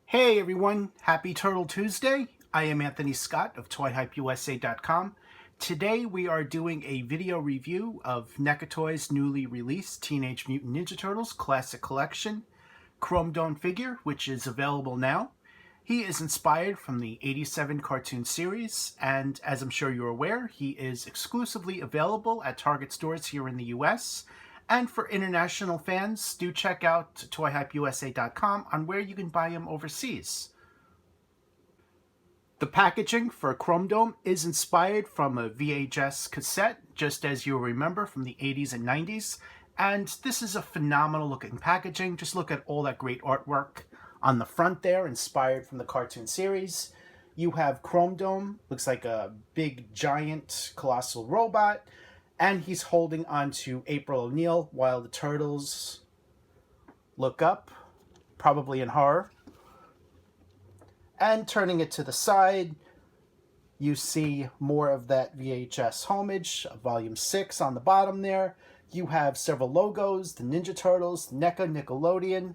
Hey everyone, happy Turtle Tuesday. I am Anthony Scott of ToyHypeUSA.com. Today we are doing a video review of NECA Toys' newly released Teenage Mutant Ninja Turtles Classic Collection Chrome Dome figure, which is available now. He is inspired from the '87 cartoon series, and as I'm sure you're aware, he is exclusively available at Target stores here in the US. And for international fans, do check out ToyHypeUSA.com on where you can buy him overseas. The packaging for Chrome Dome is inspired from a VHS cassette, just as you'll remember from the 80s and 90s. And this is a phenomenal looking packaging. Just look at all that great artwork on the front there, inspired from the cartoon series. You have Chrome Dome, looks like a big, giant, colossal robot. And he's holding onto April O'Neil while the turtles look up, probably in horror. And turning it to the side, you see more of that VHS homage, volume 6 on the bottom there. You have several logos, the Ninja Turtles, NECA, Nickelodeon.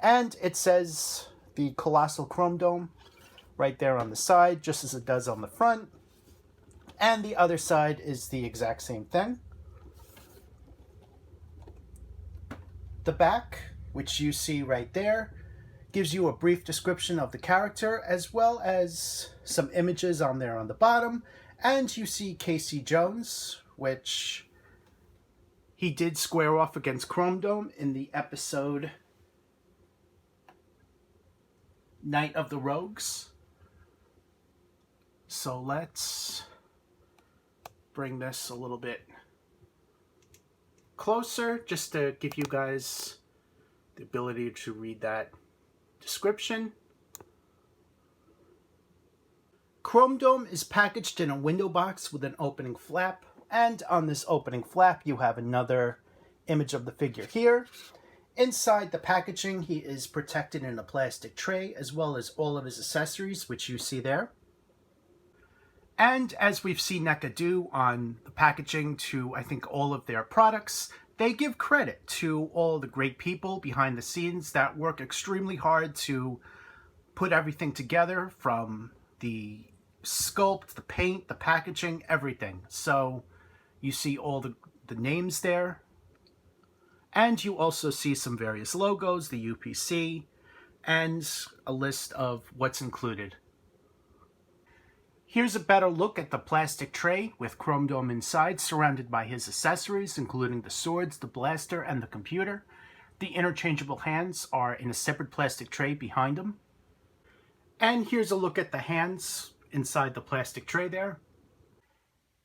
And it says the Colossal Chrome Dome right there on the side, just as it does on the front. And the other side is the exact same thing. The back, which you see right there, gives you a brief description of the character as well as some images on there on the bottom. And you see Casey Jones, which he did square off against Chrome Dome in the episode Night of the Rogues. So let's bring this a little bit closer just to give you guys the ability to read that description. Chrome Dome is packaged in a window box with an opening flap, and on this opening flap you have another image of the figure here. Inside the packaging he is protected in a plastic tray as well as all of his accessories, which you see there. And as we've seen NECA do on the packaging to, I think, all of their products, they give credit to all the great people behind the scenes that work extremely hard to put everything together, from the sculpt, the paint, the packaging, everything. So you see all the names there. And you also see some various logos, the UPC, and a list of what's included. Here's a better look at the plastic tray with Chrome Dome inside, surrounded by his accessories, including the swords, the blaster, and the computer. The interchangeable hands are in a separate plastic tray behind him. And here's a look at the hands inside the plastic tray there.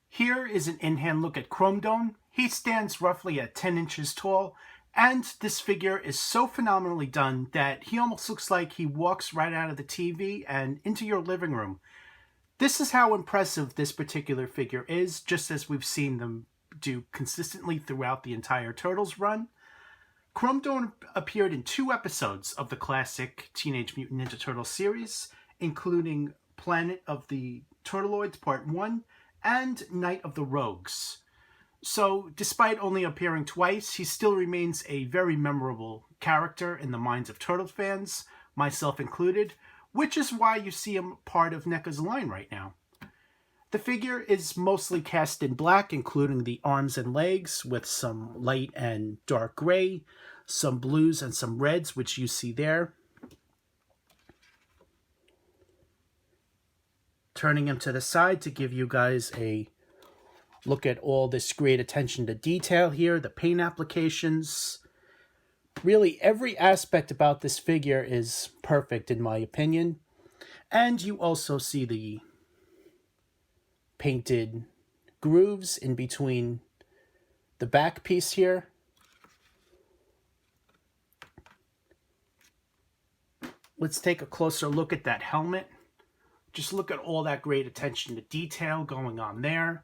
Here is an in-hand look at Chrome Dome. He stands roughly at 10 inches tall, and this figure is so phenomenally done that he almost looks like he walks right out of the TV and into your living room. This is how impressive this particular figure is, just as we've seen them do consistently throughout the entire Turtles run. Chrome Dome appeared in 2 episodes of the classic Teenage Mutant Ninja Turtles series, including Planet of the Turtleloids Part 1 and Night of the Rogues. So, despite only appearing twice, he still remains a very memorable character in the minds of Turtles fans, myself included, which is why you see him part of NECA's line right now. The figure is mostly cast in black, including the arms and legs, with some light and dark gray, some blues and some reds, which you see there. Turning him to the side to give you guys a look at all this great attention to detail here, the paint applications. Really, every aspect about this figure is perfect in my opinion. And you also see the painted grooves in between the back piece here. Let's take a closer look at that helmet. Just look at all that great attention to detail going on there,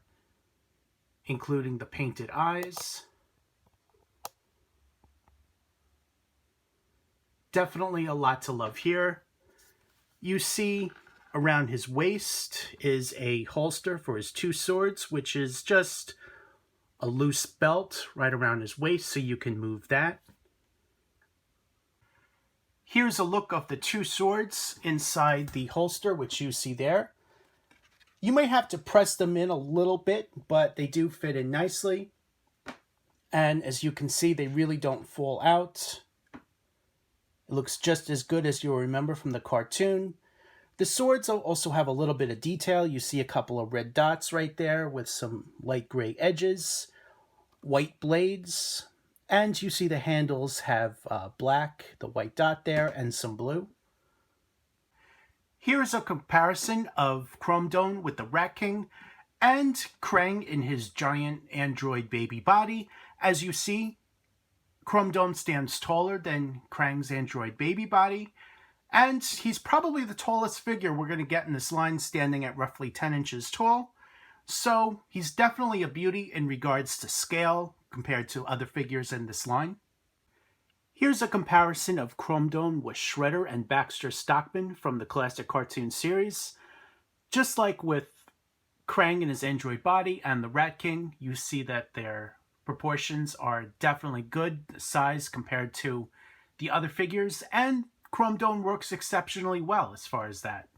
including the painted eyes. Definitely a lot to love here. You see around his waist is a holster for his 2 swords, which is just a loose belt right around his waist so you can move that. Here's a look of the two swords inside the holster, which you see there. You might have to press them in a little bit, but they do fit in nicely. And as you can see, they really don't fall out. It looks just as good as you'll remember from the cartoon. The swords also have a little bit of detail. You see a couple of red dots right there with some light gray edges, white blades, and you see the handles have black, the white dot there, and some blue. Here's a comparison of Chrome Dome with the Rat King and Krang in his giant android baby body. As you see, Chrome Dome stands taller than Krang's android baby body, and he's probably the tallest figure we're going to get in this line, standing at roughly 10 inches tall. So he's definitely a beauty in regards to scale compared to other figures in this line. Here's a comparison of Chrome Dome with Shredder and Baxter Stockman from the classic cartoon series. Just like with Krang in his android body and the Rat King, you see that their proportions are definitely good, the size compared to the other figures, and Chrome Dome works exceptionally well as far as that.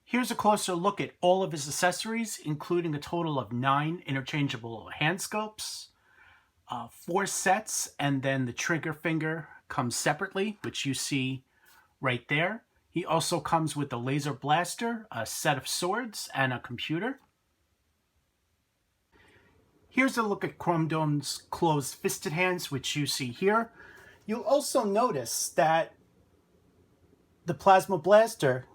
Here's a closer look at all of his accessories, including a total of 9 interchangeable hand sculpts, 4 sets, and then the trigger finger comes separately, which you see right there. He also comes with a laser blaster, a set of swords, and a computer. Here's a look at Chrome Dome's closed-fisted hands, which you see here. You'll also notice that the plasma blaster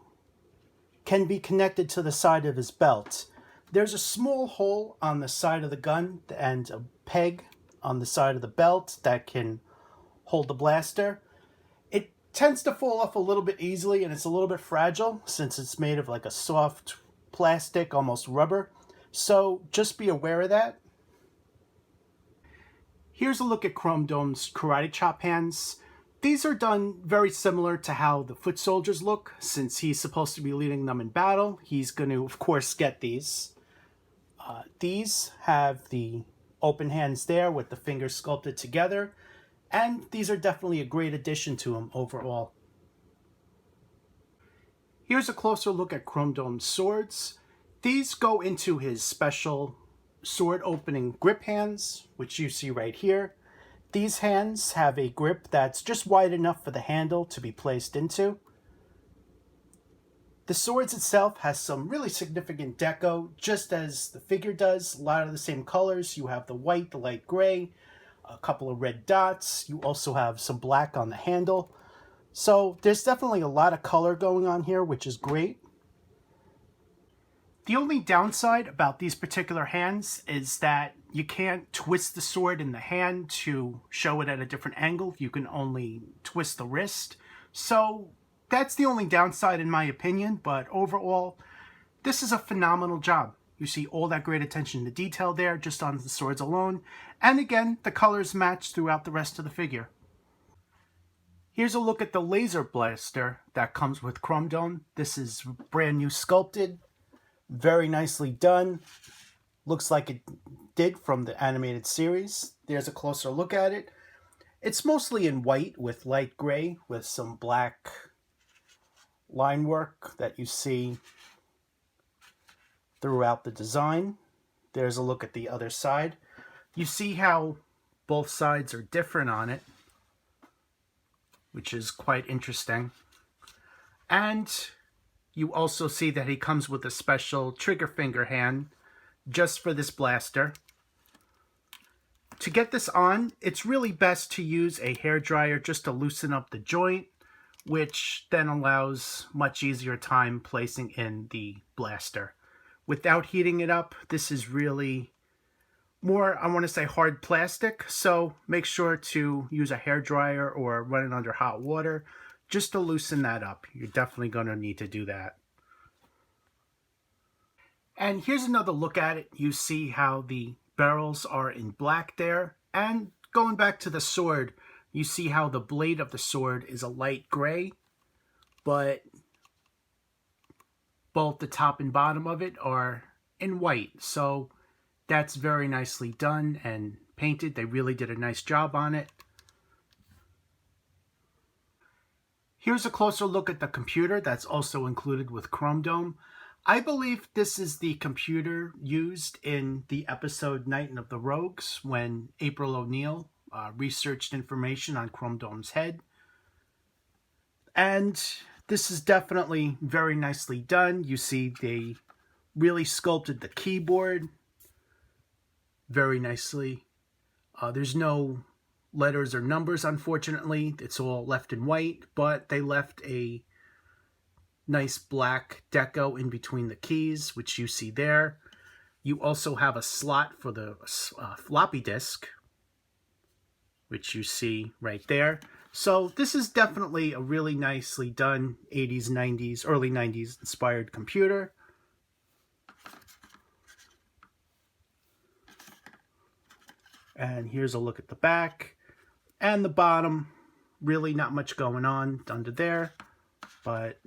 can be connected to the side of his belt. There's a small hole on the side of the gun and a peg on the side of the belt that can hold the blaster. It tends to fall off a little bit easily, and it's a little bit fragile since it's made of like a soft plastic, almost rubber. So just be aware of that. Here's a look at Chrome Dome's karate chop hands. These are done very similar to how the foot soldiers look. Since he's supposed to be leading them in battle, he's going to, of course, get these. These have the open hands there with the fingers sculpted together, and these are definitely a great addition to him overall. Here's a closer look at Chrome Dome's swords. These go into his special sword opening grip hands, which you see right here. These hands have a grip that's just wide enough for the handle to be placed into. The swords itself has some really significant deco, just as the figure does. A lot of the same colors. You have the white, the light gray, a couple of red dots. You also have some black on the handle. So there's definitely a lot of color going on here, which is great. The only downside about these particular hands is that you can't twist the sword in the hand to show it at a different angle. You can only twist the wrist. So that's the only downside in my opinion, but overall, this is a phenomenal job. You see all that great attention to detail there just on the swords alone. And again, the colors match throughout the rest of the figure. Here's a look at the laser blaster that comes with Chrome Dome. This is brand new sculpted. Very nicely done. Looks like it did from the animated series. There's a closer look at it. It's mostly in white with light gray with some black line work that you see throughout the design. There's a look at the other side. You see how both sides are different on it, which is quite interesting. And you also see that he comes with a special trigger finger hand just for this blaster. To get this on, it's really best to use a hairdryer just to loosen up the joint, which then allows much easier time placing in the blaster. Without heating it up, this is really more, I want to say, hard plastic, so make sure to use a hairdryer or run it under hot water just to loosen that up. You're definitely going to need to do that. And here's another look at it. You see how the barrels are in black there. And going back to the sword, you see how the blade of the sword is a light gray, but both the top and bottom of it are in white. So that's very nicely done and painted. They really did a nice job on it. Here's a closer look at the computer that's also included with Chrome Dome. I believe this is the computer used in the episode Night of the Rogues when April O'Neil researched information on Chrome Dome's head. And this is definitely very nicely done. You see they really sculpted the keyboard very nicely. There's no letters or numbers, unfortunately. It's all left in white, but they left a nice black deco in between the keys, which you see there. You also have a slot for the floppy disk, which you see right there. So this is definitely a really nicely done 80s, 90s, early 90s inspired computer. And here's a look at the back and the bottom. Really not much going on under there, but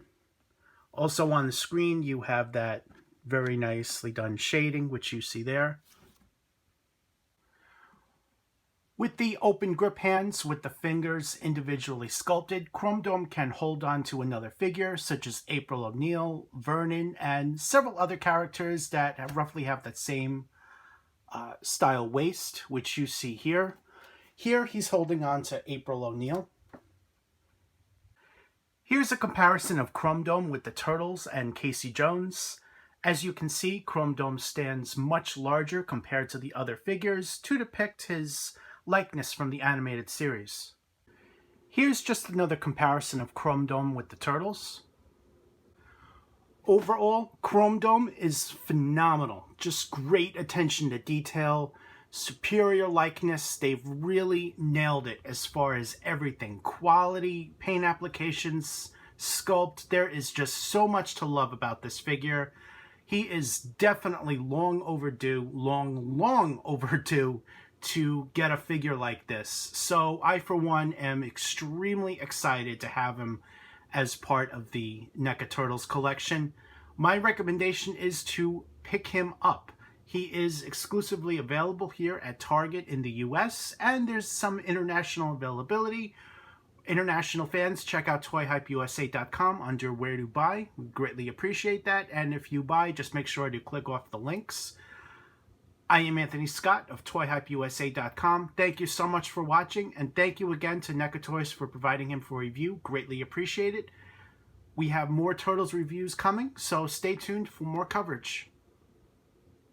also on the screen you have that very nicely done shading, which you see there. With the open grip hands with the fingers individually sculpted, Chrome Dome can hold on to another figure such as April O'Neil, Vernon, and several other characters that roughly have that same style waist, which you see here. Here he's holding on to April O'Neil. Here's a comparison of Chrome Dome with the Turtles and Casey Jones. As you can see, Chrome Dome stands much larger compared to the other figures to depict his likeness from the animated series. Here's just another comparison of Chrome Dome with the Turtles. Overall, Chrome Dome is phenomenal. Just great attention to detail, superior likeness. They've really nailed it as far as everything. Quality, paint applications, sculpt. There is just so much to love about this figure. He is definitely long overdue to get a figure like this. So I, for one, am extremely excited to have him as part of the NECA Turtles collection. My recommendation is to pick him up. He is exclusively available here at Target in the US, and there's some international availability. International fans, check out toyhypeusa.com under where to buy. We greatly appreciate that. And if you buy, just make sure to click off the links. I am Anthony Scott of toyhypeusa.com. Thank you so much for watching, and thank you again to NECA Toys for providing him for review. Greatly appreciate it. We have more Turtles reviews coming, so stay tuned for more coverage.